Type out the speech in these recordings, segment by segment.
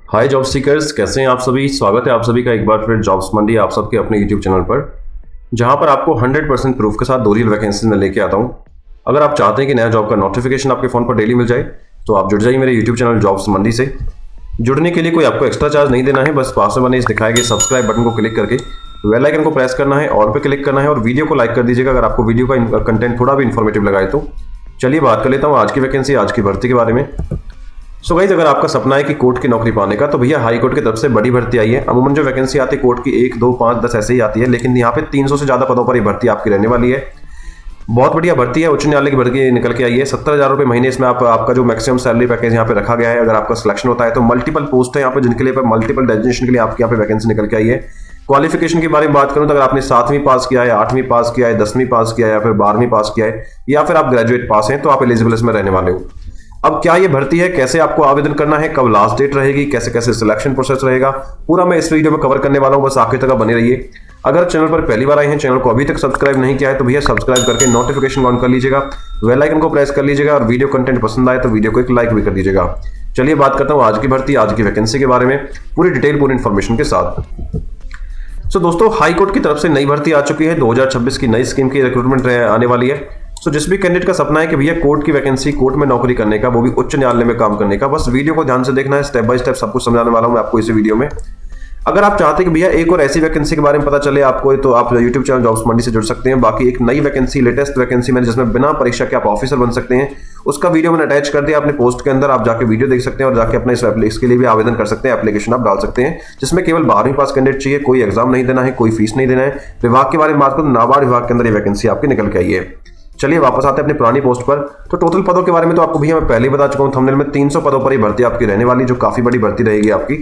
हाय job seekers, कैसे हैं आप सभी। स्वागत है आप सभी का एक बार फिर जॉब्स मंडी आप सबके अपने यूट्यूब चैनल पर, जहां पर आपको 100% प्रूफ के साथ 2 रियल वैकेंसीज में लेके आता हूं। अगर आप चाहते हैं कि नया जॉब का नोटिफिकेशन आपके फ़ोन पर डेली मिल जाए तो आप जुड़ जाइए मेरे यूट्यूब चैनल जॉब्स मंडी से। जुड़ने के लिए कोई आपको एक्स्ट्रा चार्ज नहीं देना है, बस पास में बने इस दिखाए गए सब्सक्राइब बटन को क्लिक करके बेल आइकन को प्रेस करना है, ऑल पे क्लिक करना है और वीडियो को लाइक कर दीजिएगा अगर आपको वीडियो का कंटेंट थोड़ा भी इन्फॉर्मेटिव लगा है तो। चलिए बात कर लेता हूँ आज की वैकेंसी, आज की भर्ती के बारे में। सो गाइस, अगर आपका सपना है कि कोर्ट की नौकरी पाने का तो भैया हाई कोर्ट की तरफ से बड़ी भर्ती आई है। अमूमन जो वैकेंसी आती है कोर्ट की 1, 2, 5, 10 ऐसे ही आती है, लेकिन यहाँ पे 300 से ज़्यादा पदों पर ये भर्ती आपकी रहने वाली है। बहुत बढ़िया भर्ती है, उच्च न्यायालय की भर्ती निकल के आई है। 70,000 रुपये महीने इसमें आपका जो मैक्सिमम सैलरी पैकेज यहाँ पे रखा गया है। अगर आपका सिलेक्शन होता है तो मल्टीपल पोस्ट है यहाँ पे, जिनके लिए मल्टीपल डेजिग्नेशन के लिए आपकी यहाँ पे वैकेंसी निकल के आई है। क्वालिफिकेशन के बारे में बात करूं तो अगर आपने 7वीं पास किया है, 8वीं पास किया है, 10वीं पास किया है या फिर 12वीं पास किया है या फिर आप ग्रेजुएट पास हैं तो आप एलिजिबल इसमें रहने वाले हो। अब क्या ये भर्ती है, कैसे आपको आवेदन करना है, कब लास्ट डेट रहेगी, कैसे कैसे सिलेक्शन प्रोसेस रहेगा, पूरा मैं इस वीडियो में कवर करने वाला हूं, बस आखिर तक बने रहिए। अगर चैनल पर पहली बार आए हैं, चैनल को अभी तक सब्सक्राइब नहीं किया है तो भैया सब्सक्राइब करके नोटिफिकेशन ऑन कर लीजिएगा, बेल आइकन को प्रेस कर लीजिएगा और वीडियो कंटेंट पसंद आए तो वीडियो को एक लाइक भी कर दीजिएगा। चलिए बात करता हूँ आज की भर्ती, आज की वैकेंसी के बारे में पूरी डिटेल, पूरी इन्फॉर्मेशन के साथ। सो दोस्तों, हाई कोर्ट की तरफ से नई भर्ती आ चुकी है। 2026 की नई स्कीम की रिक्रूटमेंट आने वाली है। सो जिस भी कैंडिडेट का सपना है कि भैया कोर्ट की वैकेंसी, कोर्ट में नौकरी करने का, वो भी उच्च न्यायालय में काम करने का, बस वीडियो को ध्यान से देखना है। स्टेप बाय स्टेप सब कुछ समझाने वाला हूं मैं आपको इसी वीडियो में। अगर आप चाहते हैं कि भैया एक और ऐसी वैकेंसी के बारे में पता चले आपको, तो आप यूट्यूब चैनल जॉब्स मंडी से जुड़ सकते हैं। बाकी एक नई वैकेंसी, लेटेस्ट वैकेंसी मैंने जिसमें बिना परीक्षा के आप ऑफिसर बन सकते हैं, उसका वीडियो मैंने अटैच कर दिया अपने पोस्ट के अंदर। आप जाके वीडियो देख सकते हैं और जाके अपने इसके लिए भी आवेदन कर सकते हैं, एप्लीकेशन आप डाल सकते हैं, जिसमें केवल 12वीं पास कैंडिडेट चाहिए, कोई एग्जाम नहीं देना है, कोई फीस नहीं देना है। विभाग के बारे में बात करूं, नाबार्ड विभाग के अंदर ये वैकेंसी आपकी निकल के आई है। चलिए वापस आते हैं अपनी पुरानी पोस्ट पर। तो टोटल पदों के बारे में तो आपको भैया मैं पहले ही बता चुका हूं, थंबनेल में 300 पदों पर ही भर्ती आपकी रहने वाली, जो काफी बड़ी भर्ती रहेगी आपकी।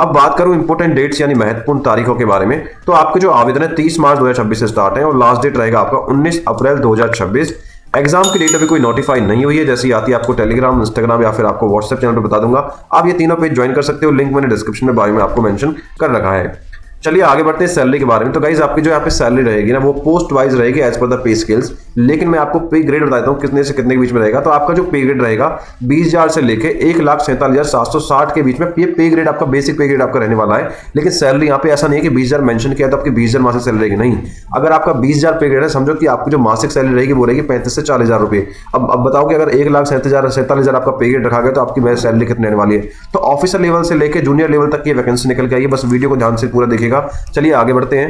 अब बात करूं इंपोर्टेंट डेट्स यानी महत्वपूर्ण तारीखों के बारे में, तो आपके जो आवेदन है 30 मार्च 2026 से स्टार्ट है और लास्ट डेट रहेगा आपका 19 अप्रैल 2026। एग्जाम की डेट अभी कोई नोटिफाई नहीं हुई है, जैसी आती है आपको टेलीग्राम, इंस्टाग्राम या फिर आपको व्हाट्सएप चैनल पर बता दूंगा। आप ये तीनों पेज ज्वाइन कर सकते हो, लिंक मैंने डिस्क्रिप्शन में बायो में आपको मेंशन कर रखा है। चलिए आगे बढ़ते हैं सैलरी के बारे में। तो गाइज आपकी जो यहाँ पे सैलरी रहेगी ना, वो पोस्ट वाइज रहेगी as per the pay scales, लेकिन मैं आपको पे ग्रेड बताता हूँ कितने से कितने के बीच में रहेगा। तो आपका जो पे ग्रेड रहेगा 20,000 से लेके 1,47,760 के बीच में ये पे ग्रेड आपका, बेसिक पे ग्रेड आपका रहने वाला है। लेकिन सैलरी यहाँ पे ऐसा नहीं है कि 20,000 मेंशन किया तो आपकी 20,000 मासिक सैलरी रहेगी, नहीं। अगर आपका 20,000 पे ग्रेड है, समझो कि आपकी जो मासिक सैलरी रहेगी वो रहेगी 35 से 40,000 रुपए। अब बताओ कि अगर 1,47,000 आपका पे ग्रेड रखा गया तो आपकी सैलरी कितनी रहने वाली है। तो ऑफिसर लेवल से लेकर जूनियर लेवल तक ये वैकेंसी निकल के आई है, बस वीडियो को ध्यान से पूरा देखिएगा। चलिए आगे बढ़ते हैं।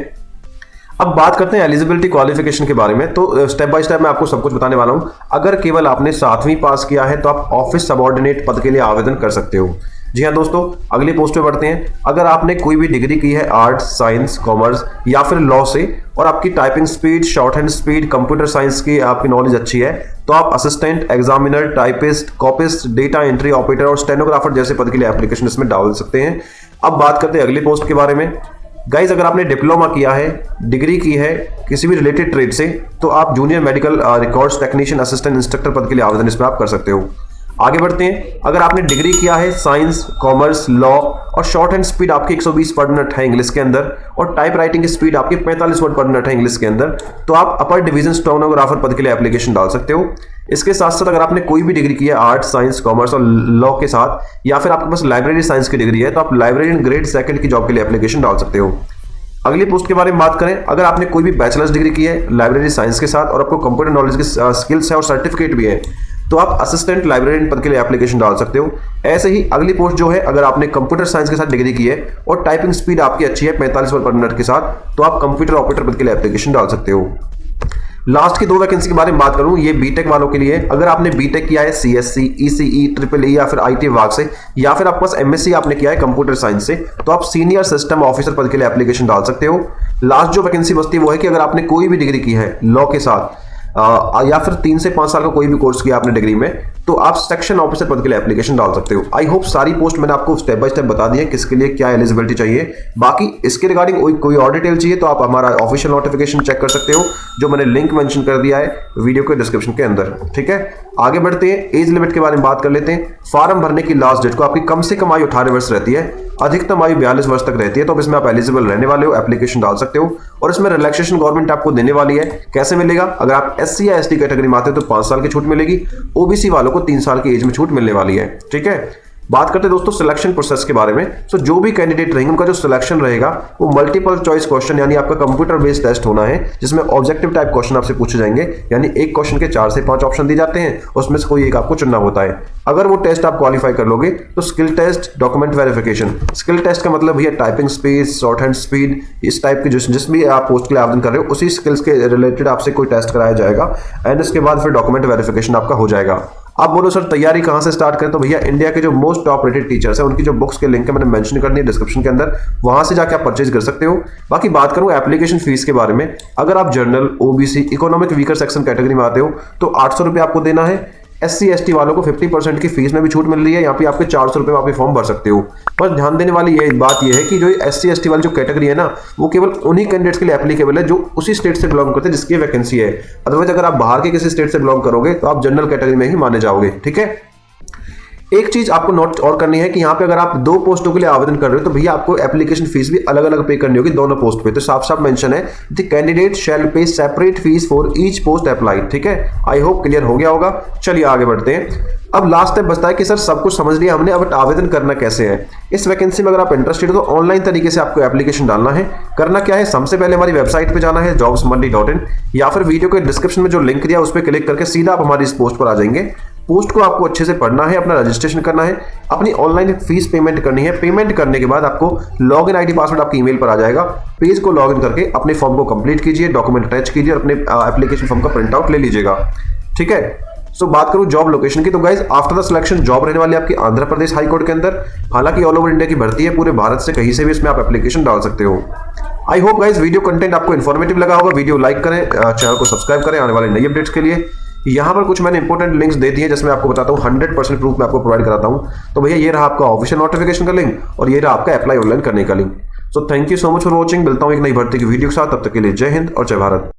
अब बात करते हैं एलिजिबिलिटी क्वालिफिकेशन के बारे में। तो स्टेप बाय स्टेप मैं आपको सब कुछ बताने वाला हूं। अगर केवल आपने 7वीं पास किया है तो आप ऑफिस सबऑर्डिनेट पद के लिए आवेदन कर सकते हो। जी हाँ दोस्तों, अगली पोस्ट पे बढ़ते हैं। अगर आपने कोई भी डिग्री की है आर्ट्स, साइंस, कॉमर्स या फिर लॉ से और आपकी typing speed, short hand speed, computer science की आपकी नॉलेज अच्छी है, तो आप assistant, examiner, typist, copyist, data entry operator और स्टेनोग्राफर जैसे पद के लिए एप्लीकेशन इसमें डाल सकते हैं। अब बात करते हैं अगली पोस्ट के बारे में। गाइज अगर आपने डिप्लोमा किया है, डिग्री की है किसी भी रिलेटेड ट्रेड से, तो आप junior medical records technician, assistant instructor पद के लिए आवेदन इसमें आप कर सकते हो। आगे बढ़ते हैं। अगर आपने डिग्री किया है साइंस, कॉमर्स, लॉ और शॉर्ट हैंड स्पीड आपकी 120 वर्ड मिनट है इंग्लिश के अंदर और टाइप राइटिंग की स्पीड आपकी 45 वर्ड पर मिनट है इंग्लिश के अंदर, तो आप अपर डिवीजन स्टेनोग्राफर पद के लिए एप्लीकेशन डाल सकते हो। इसके साथ साथ अगर आपने कोई भी डिग्री की है आर्ट्स, साइंस, कॉमर्स और लॉ के साथ, या फिर आपके पास लाइब्रेरी साइंस की डिग्री है, तो आप लाइब्रेरियन ग्रेड 2 की जॉब के लिए एप्लीकेशन डाल सकते हो। अगली पोस्ट के बारे में बात करें। अगर आपने कोई भी बैचलर्स डिग्री की है लाइब्रेरी साइंस के साथ और आपको कंप्यूटर नॉलेज की स्किल्स है और सर्टिफिकेट भी है, तो आप असिस्टेंट लाइब्रेरियन पद के लिए एप्लीकेशन डाल सकते हो। ऐसे ही अगली पोस्ट जो है, अगर आपने कंप्यूटर साइंस के साथ डिग्री की है और टाइपिंग स्पीड आपकी अच्छी है 45 वर्ड पर मिनट के साथ, तो आप कंप्यूटर ऑपरेटर पद के लिए एप्लीकेशन डाल सकते हो। लास्ट की 2 वैकेंसी के बारे में बात करूं, ये बीटेक वालों के लिए। अगर आपने बीटेक किया है सीएससी, ईसीई, ट्रिपल ई या फिर आईटी विभाग से, या फिर आपके पास एमएससी आपने किया है कंप्यूटर साइंस से, तो आप सीनियर सिस्टम ऑफिसर पद के लिए एप्लीकेशन डाल सकते हो। लास्ट जो वैकेंसी बचती है वो है कि अगर आपने कोई भी डिग्री की है लॉ के साथ या फिर 3 से 5 साल का कोई भी कोर्स किया आपने डिग्री में, तो आप सेक्शन ऑफिसर पद के लिए एप्लीकेशन डाल सकते हो। आई होप सारी पोस्ट मैंने आपको स्टेप बाय स्टेप बता दी है किसके लिए क्या एलिजिबिलिटी चाहिए। बाकी इसके रिगार्डिंग कोई और डिटेल चाहिए तो आप हमारा ऑफिशियल नोटिफिकेशन चेक कर सकते हो, जो मैंने लिंक मेंशन कर दिया है वीडियो के डिस्क्रिप्शन के अंदर। ठीक है, आगे बढ़ते हैं। एज लिमिट के बारे में बात कर लेते हैं। फॉर्म भरने की लास्ट डेट को आपकी कम से कम आयु 18 वर्ष रहती है, अधिकतम आयु 42 वर्ष तक रहती है, तो अब इसमें आप एलिजिबल रहने वाले हो, एप्लीकेशन डाल सकते हो। और इसमें रिलैक्सेशन गवर्नमेंट आपको देने वाली है। कैसे मिलेगा? अगर आप एससी या एसटी कैटेगरी में आते हो तो 5 साल की छूट मिलेगी, ओबीसी वालों को 3 साल की एज में छूट मिलने वाली है। ठीक है, बात करते हैं दोस्तों सिलेक्शन प्रोसेस के बारे में। सो जो भी कैंडिडेट रहेंगे उनका जो सिलेक्शन रहेगा वो मल्टीपल चॉइस क्वेश्चन यानी आपका कंप्यूटर बेस्ड टेस्ट होना है, जिसमें ऑब्जेक्टिव टाइप क्वेश्चन आपसे पूछे जाएंगे, यानी एक क्वेश्चन के 4 से 5 ऑप्शन दिए जाते हैं, उसमें से कोई एक आपको चुनना होता है। अगर वो टेस्ट आप क्वालिफाई कर लोगे तो skill test, document verification. Skill test का मतलब भैया typing speed, short hand speed, इस टाइप के जिस भी आप पोस्ट के लिए आवेदन कर रहे हो उसी स्किल्स के रिलेटेड आपसे कोई टेस्ट कराया जाएगा। एंड इसके बाद फिर डॉक्यूमेंट वेरिफिकेशन आपका हो जाएगा। आप बोलो सर तैयारी कहां से स्टार्ट करें, तो भैया इंडिया के जो मोस्ट टॉप रेटेड टीचर्स हैं उनकी जो बुक्स के लिंक है मैंने मेंशन करनी है डिस्क्रिप्शन के अंदर, वहां से जाके आप परचेज कर सकते हो। बाकी बात करूं एप्लीकेशन फीस के बारे में, अगर आप general, OBC, economic weaker section category में आते हो तो 800 रुपये आपको देना है। SC ST वालों को 50% की फीस में भी छूट मिल रही है, यहाँ पे आपके 400 रुपये में आप फॉर्म भर सकते हो। पर ध्यान देने वाली ये बात यह है कि जो SC ST वाली जो कैटेगरी है ना वो केवल उन्हीं कैंडिडेट्स के लिए एप्लीकेबल है जो उसी स्टेट से बिलोंग करते हैं जिसकी वैकेंसी है। अदरवाइज अगर आप बाहर के किसी स्टेट से बिलोंग करोगे तो आप जनरल कैटेगरी में ही माने जाओगे। ठीक है, एक चीज आपको नोट और करनी है कि यहाँ पे अगर आप 2 पोस्टों के लिए आवेदन कर रहे हो तो भैया आपको एप्लीकेशन फीस भी अलग अलग पे करनी होगी दोनों पोस्ट पे। तो साफ साफ मेंशन है द कैंडिडेट शैल पे separate fees for each post applied. ठीक है, आई होप क्लियर हो गया होगा। चलिए आगे बढ़ते हैं। अब लास्ट स्टेप बचता है कि सर सब कुछ समझ लिया हमने, अब आवेदन करना कैसे है। इस वैकेंसी में अगर आप इंटरेस्टेड हो तो ऑनलाइन तरीके से आपको एप्लीकेशन डालना है। करना क्या है, सबसे पहले हमारी वेबसाइट पे जाना है jobsmandi.in, या फिर वीडियो के डिस्क्रिप्शन में जो लिंक दिया उस पर क्लिक करके सीधा आप हमारी इस पोस्ट पर आ जाएंगे। पोस्ट को आपको अच्छे से पढ़ना है, अपना रजिस्ट्रेशन करना है, अपनी ऑनलाइन फीस पेमेंट करनी है। पेमेंट करने के बाद आपको लॉगिन आईडी पासवर्ड आपकी ईमेल पर आ जाएगा। पेज को लॉगिन करके अपने फॉर्म को कंप्लीट कीजिए, डॉक्यूमेंट अटैच कीजिए और अपने एप्लीकेशन फॉर्म का प्रिंट आउट ले लीजिएगा। ठीक है, सो बात करूं जॉब लोकेशन की, तो guys after the selection job रहने वाली आपकी आंध्र प्रदेश हाई कोर्ट के अंदर। हालांकि ऑल ओवर इंडिया की भर्ती है, पूरे भारत से कहीं से भी इसमें आप एप्लीकेशन डाल सकते हो। I hope guys video content आपको इन्फॉर्मेटिव लगा होगा। वीडियो लाइक करें, चैनल को सब्सक्राइब करें आने वाले नई अपडेट्स के लिए। यहाँ पर कुछ मैंने इंपॉर्टेंट लिंक्स दे दिए जिसमें आपको बताता हूँ 100% प्रूफ मैं आपको प्रोवाइड कराता हूँ। तो भैया ये रहा आपका ऑफिशियल नोटिफिकेशन का लिंक और ये रहा आपका अप्लाई ऑनलाइन करने का link. So thank you so much for watching. मिलता हूँ एक नई भर्ती की वीडियो के साथ, तब तक के लिए जय हिंद और जय भारत।